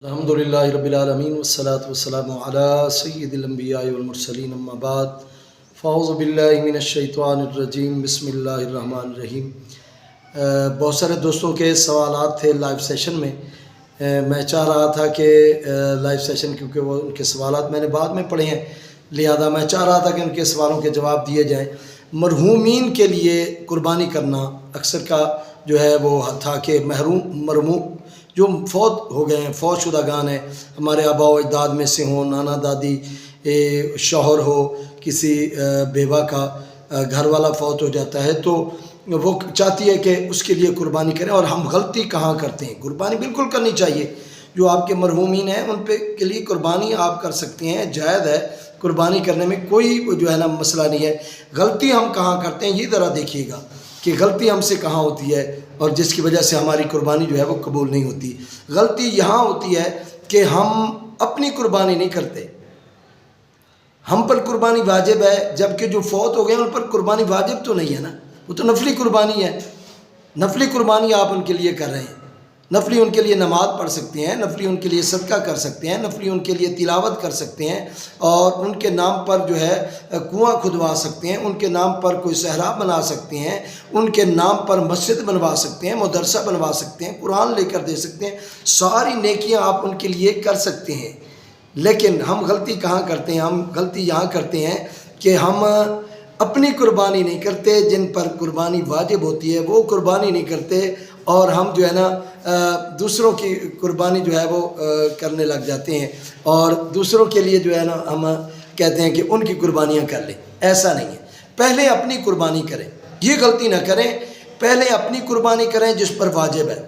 الحمدللہ رب العالمین والصلاة والسلام علی سید الانبیاء والمرسلین اما بعد فاعوذ باللہ من الشیطان الرجیم بسم اللہ الرحمن الرحیم۔ بہت سارے دوستوں کے سوالات تھے لائیو سیشن میں۔ میں چاہ رہا تھا کہ لائیو سیشن کیونکہ وہ ان کے سوالات میں نے بعد میں پڑھے ہیں، لہذا میں چاہ رہا تھا کہ ان کے سوالوں کے جواب دیے جائیں۔ مرحومین کے لیے قربانی کرنا اکثر کا جو ہے وہ تھا کہ مرحوم جو فوت ہو گئے ہیں، فوت شدگان ہیں، ہمارے آباء و اجداد میں سے ہوں، نانا دادی، شوہر ہو، کسی بیوہ کا گھر والا فوت ہو جاتا ہے تو وہ چاہتی ہے کہ اس کے لیے قربانی کریں۔ اور ہم غلطی کہاں کرتے ہیں؟ قربانی بالکل کرنی چاہیے۔ جو آپ کے مرحومین ہیں ان پہ کے لیے قربانی آپ کر سکتے ہیں، جائز ہے، قربانی کرنے میں کوئی جو ہے نا مسئلہ نہیں ہے۔ غلطی ہم کہاں کرتے ہیں یہ ذرا دیکھیے گا کہ غلطی ہم سے کہاں ہوتی ہے اور جس کی وجہ سے ہماری قربانی جو ہے وہ قبول نہیں ہوتی۔ غلطی یہاں ہوتی ہے کہ ہم اپنی قربانی نہیں کرتے، ہم پر قربانی واجب ہے جبکہ جو فوت ہو گئے ہیں ان پر قربانی واجب تو نہیں ہے نا، وہ تو نفلی قربانی ہے۔ نفلی قربانی آپ ان کے لیے کر رہے ہیں، نفلی ان کے لیے نماز پڑھ سکتے ہیں، نفلی ان کے لیے صدقہ کر سکتے ہیں، نفلی ان کے لیے تلاوت کر سکتے ہیں، اور ان کے نام پر جو ہے کنواں کھدوا سکتے ہیں، ان کے نام پر کوئی صحرا بنا سکتے ہیں، ان کے نام پر مسجد بنوا سکتے ہیں، مدرسہ بنوا سکتے ہیں، قرآن لے کر دے سکتے ہیں، ساری نیکیاں آپ ان کے لیے کر سکتے ہیں۔ لیکن ہم غلطی کہاں کرتے ہیں؟ ہم غلطی یہاں کرتے ہیں کہ ہم اپنی قربانی نہیں کرتے، جن پر قربانی واجب ہوتی ہے وہ قربانی نہیں کرتے، اور ہم جو ہے نا دوسروں کی قربانی جو ہے وہ کرنے لگ جاتے ہیں، اور دوسروں کے لیے جو ہے نا ہم کہتے ہیں کہ ان کی قربانیاں کر لیں۔ ایسا نہیں ہے، پہلے اپنی قربانی کریں، یہ غلطی نہ کریں۔ پہلے اپنی قربانی کریں جس پر واجب ہے،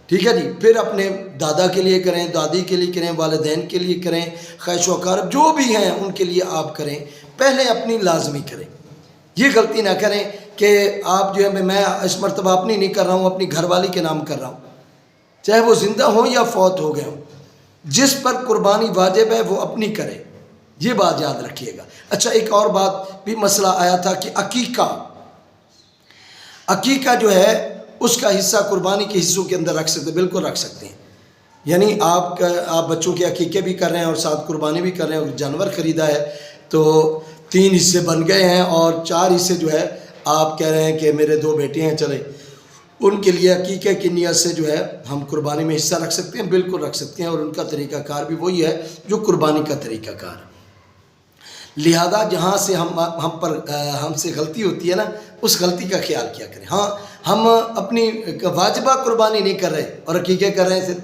ٹھیک ہے جی، پھر اپنے دادا کے لیے کریں، دادی کے لیے کریں، والدین کے لیے کریں، خواہش و اقارب جو بھی ہیں ان کے لیے آپ کریں، پہلے اپنی لازمی کریں۔ یہ غلطی نہ کریں کہ آپ جو ہے میں اس مرتبہ اپنی نہیں کر رہا ہوں، اپنی گھر والی کے نام کر رہا ہوں، چاہے وہ زندہ ہوں یا فوت ہو گئے ہوں۔ جس پر قربانی واجب ہے وہ اپنی کرے، یہ بات یاد رکھیے گا۔ اچھا، ایک اور بات بھی مسئلہ آیا تھا کہ عقیقہ جو ہے اس کا حصہ قربانی کے حصوں کے اندر رکھ سکتے، بالکل رکھ سکتے ہیں۔ یعنی آپ بچوں کے عقیقے بھی کر رہے ہیں اور ساتھ قربانی بھی کر رہے ہیں، اور جانور خریدا ہے تو 3 حصے بن گئے ہیں، اور 4 حصے جو ہے آپ کہہ رہے ہیں کہ میرے 2 بیٹے ہیں، چلیں ان کے لیے عقیقے کی نیت سے جو ہے ہم قربانی میں حصہ رکھ سکتے ہیں، بالکل رکھ سکتے ہیں، اور ان کا طریقہ کار بھی وہی ہے جو قربانی کا طریقہ کار ہے۔ لہذا جہاں سے ہم سے غلطی ہوتی ہے نا، اس غلطی کا خیال کیا کریں۔ ہاں، ہم اپنی واجبہ قربانی نہیں کر رہے اور عقیقے کر رہے ہیں صرف۔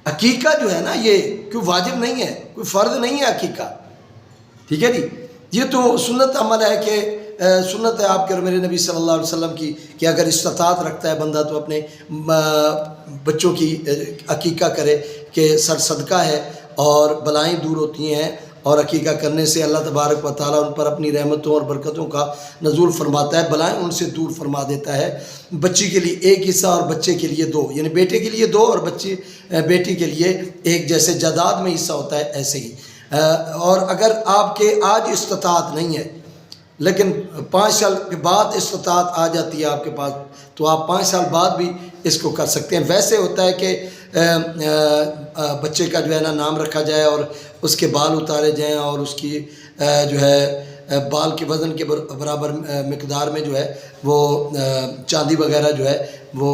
عقیقہ جو ہے نا یہ کوئی واجب نہیں ہے، کوئی فرض نہیں ہے عقیقہ، ٹھیک ہے جی۔ یہ تو سنت عمل ہے کہ سنت ہے آپ کے اور میرے نبی صلی اللہ علیہ وسلم کی کہ اگر استطاعت رکھتا ہے بندہ تو اپنے بچوں کی عقیقہ کرے، کہ سر صدقہ ہے اور بلائیں دور ہوتی ہیں، اور عقیقہ کرنے سے اللہ تبارک و تعالیٰ ان پر اپنی رحمتوں اور برکتوں کا نزول فرماتا ہے، بلائیں ان سے دور فرما دیتا ہے۔ بچی کے لیے 1 حصہ اور بچے کے لیے 2، یعنی بیٹے کے لیے 2 اور بیٹی کے لیے 1، جیسے جائیداد میں حصہ ہوتا ہے ایسے ہی۔ اور اگر آپ کے آج استطاعت نہیں ہے لیکن 5 سال کے بعد استطاعت آ جاتی ہے آپ کے پاس، تو آپ 5 سال بعد بھی اس کو کر سکتے ہیں۔ ویسے ہوتا ہے کہ بچے کا جو ہے نا نام رکھا جائے اور اس کے بال اتارے جائیں، اور اس کی جو ہے بال کے وزن کے برابر مقدار میں جو ہے وہ چاندی وغیرہ جو ہے وہ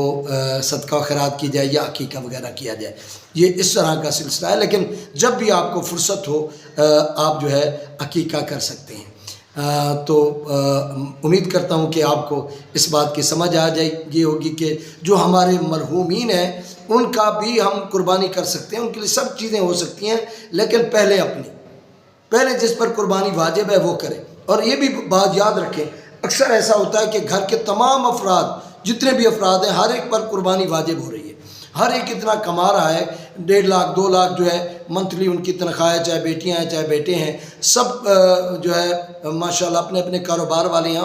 صدقہ و خیرات کی جائے یا عقیقہ وغیرہ کیا جائے، یہ اس طرح کا سلسلہ ہے۔ لیکن جب بھی آپ کو فرصت ہو آپ جو ہے عقیقہ کر سکتے ہیں۔ تو امید کرتا ہوں کہ آپ کو اس بات کی سمجھ آ جائے یہ ہوگی کہ جو ہمارے مرحومین ہیں ان کا بھی ہم قربانی کر سکتے ہیں، ان کے لیے سب چیزیں ہو سکتی ہیں، لیکن پہلے جس پر قربانی واجب ہے وہ کریں۔ اور یہ بھی بات یاد رکھیں، اکثر ایسا ہوتا ہے کہ گھر کے تمام افراد، جتنے بھی افراد ہیں، ہر ایک پر قربانی واجب ہو رہی ہے، ہر ایک اتنا کما رہا ہے، 1.5 لاکھ 2 لاکھ جو ہے منتھلی ان کی تنخواہ ہے، چاہے بیٹیاں ہیں چاہے بیٹے ہیں، سب جو ہے ماشاءاللہ اپنے اپنے کاروبار والے ہیں،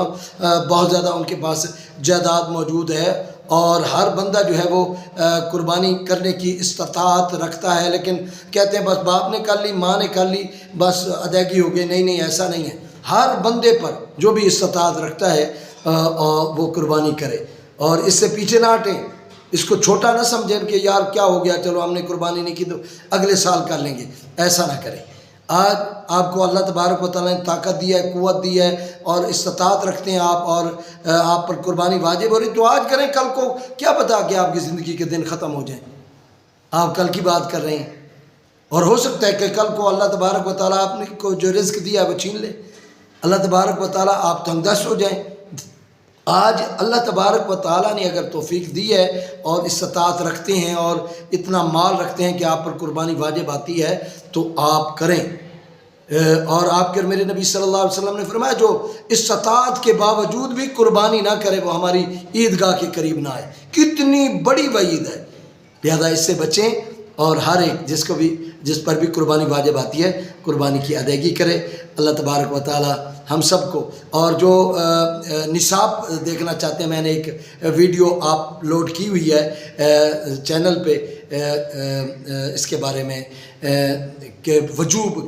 بہت زیادہ ان کے پاس جائیداد موجود ہے، اور ہر بندہ جو ہے وہ قربانی کرنے کی استطاعت رکھتا ہے، لیکن کہتے ہیں بس باپ نے کر لی، ماں نے کر لی، بس ادائیگی ہو گئی۔ نہیں، ایسا نہیں ہے، ہر بندے پر جو بھی استطاعت رکھتا ہے وہ قربانی کرے، اور اس سے پیچھے نہ ہٹیں۔ اس کو چھوٹا نہ سمجھیں کہ یار کیا ہو گیا، چلو ہم نے قربانی نہیں کی تو اگلے سال کر لیں گے، ایسا نہ کریں۔ آج آپ کو اللہ تبارک و تعالیٰ نے طاقت دی ہے، قوت دی ہے اور استطاعت رکھتے ہیں آپ، اور آپ پر قربانی واجب ہو رہی تو آج کریں، کل کو کیا پتا کہ آپ کی زندگی کے دن ختم ہو جائیں، آپ کل کی بات کر رہے ہیں، اور ہو سکتا ہے کہ کل کو اللہ تبارک و تعالیٰ آپ نے کو جو رزق دیا ہے وہ چھین لے، اللہ تبارک و تعالیٰ آپ تنگ دست ہو جائیں۔ آج اللہ تبارک و تعالیٰ نے اگر توفیق دی ہے اور استطاعت رکھتے ہیں اور اتنا مال رکھتے ہیں کہ آپ پر قربانی واجب آتی ہے تو آپ کریں۔ اور آپ کے میرے نبی صلی اللہ علیہ وسلم نے فرمایا جو استطاعت کے باوجود بھی قربانی نہ کرے وہ ہماری عیدگاہ کے قریب نہ آئے۔ کتنی بڑی وعید ہے، لہذا اس سے بچیں اور ہر ایک جس پر بھی قربانی واجب آتی ہے قربانی کی ادائیگی کرے۔ اللہ تبارک و تعالی ہم سب کو، اور جو نصاب دیکھنا چاہتے ہیں، میں نے ایک ویڈیو اپلوڈ کی ہوئی ہے چینل پہ اس کے بارے میں کہ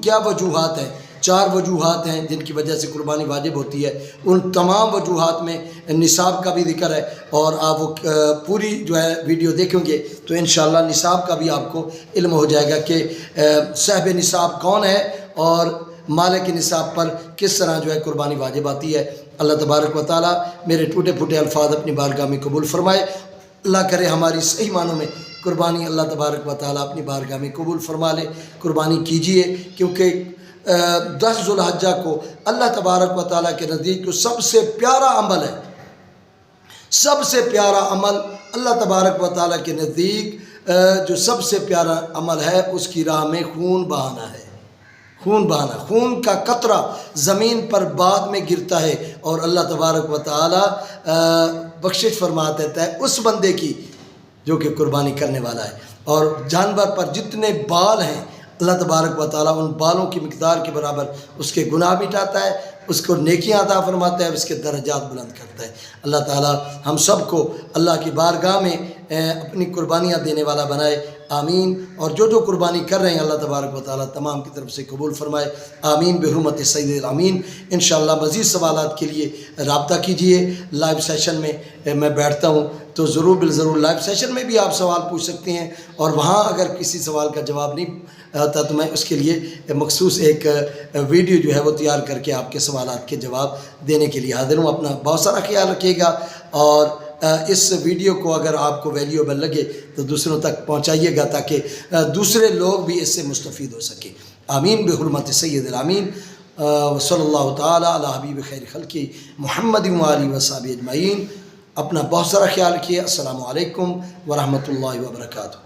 کیا وجوہات ہیں، 4 وجوہات ہیں جن کی وجہ سے قربانی واجب ہوتی ہے، ان تمام وجوہات میں نصاب کا بھی ذکر ہے، اور آپ وہ پوری جو ہے ویڈیو دیکھیں گے تو انشاءاللہ نصاب کا بھی آپ کو علم ہو جائے گا کہ صاحب نصاب کون ہے اور مالک نصاب پر کس طرح جو ہے قربانی واجب آتی ہے۔ اللہ تبارک و تعالیٰ میرے ٹوٹے پھوٹے الفاظ اپنی بارگاہ میں قبول فرمائے، اللہ کرے ہماری صحیح معنوں میں قربانی اللہ تبارک و تعالیٰ اپنی بارگاہ میں قبول فرما لے۔ قربانی کیجئے، کیونکہ 10 ذو الحجہ کو اللہ تبارک و تعالیٰ کے نزدیک جو سب سے پیارا عمل ہے، سب سے پیارا عمل اللہ تبارک و تعالیٰ کے نزدیک جو سب سے پیارا عمل ہے اس کی راہ میں خون بہانا ہے۔ خون بہانا، خون کا قطرہ زمین پر بعد میں گرتا ہے اور اللہ تبارک و تعالیٰ بخشش فرما دیتا ہے اس بندے کی جو کہ قربانی کرنے والا ہے۔ اور جانور پر جتنے بال ہیں اللہ تبارک و تعالیٰ ان بالوں کی مقدار کے برابر اس کے گناہ مٹاتا ہے، اس کو نیکیاں عطا فرماتا ہے اور اس کے درجات بلند کرتا ہے۔ اللہ تعالیٰ ہم سب کو اللہ کی بارگاہ میں اپنی قربانیاں دینے والا بنائے، آمین۔ اور جو قربانی کر رہے ہیں اللہ تبارک و تعالیٰ تمام کی طرف سے قبول فرمائے، آمین بحرمت سید الامین۔ انشاءاللہ مزید سوالات کے لیے رابطہ کیجئے، لائیو سیشن میں میں بیٹھتا ہوں تو ضرور بالضرور لائیو سیشن میں بھی آپ سوال پوچھ سکتے ہیں، اور وہاں اگر کسی سوال کا جواب نہیں آتا تو میں اس کے لیے مخصوص ایک ویڈیو جو ہے وہ تیار کر کے آپ کے سوالات کے جواب دینے کے لیے حاضر ہوں۔ اپنا بہت سارا خیال رکھیے گا، اور اس ویڈیو کو اگر آپ کو ویلیوبل لگے تو دوسروں تک پہنچائیے گا تاکہ دوسرے لوگ بھی اس سے مستفید ہو سکیں، آمین بحرمت سید الامین۔ صلی اللہ تعالی علی حبیب خیر خلقی محمد و آلہ و صحبہ اجمعین۔ اپنا بہت سارا خیال رکھیے۔ السلام علیکم ورحمۃ اللہ وبرکاتہ۔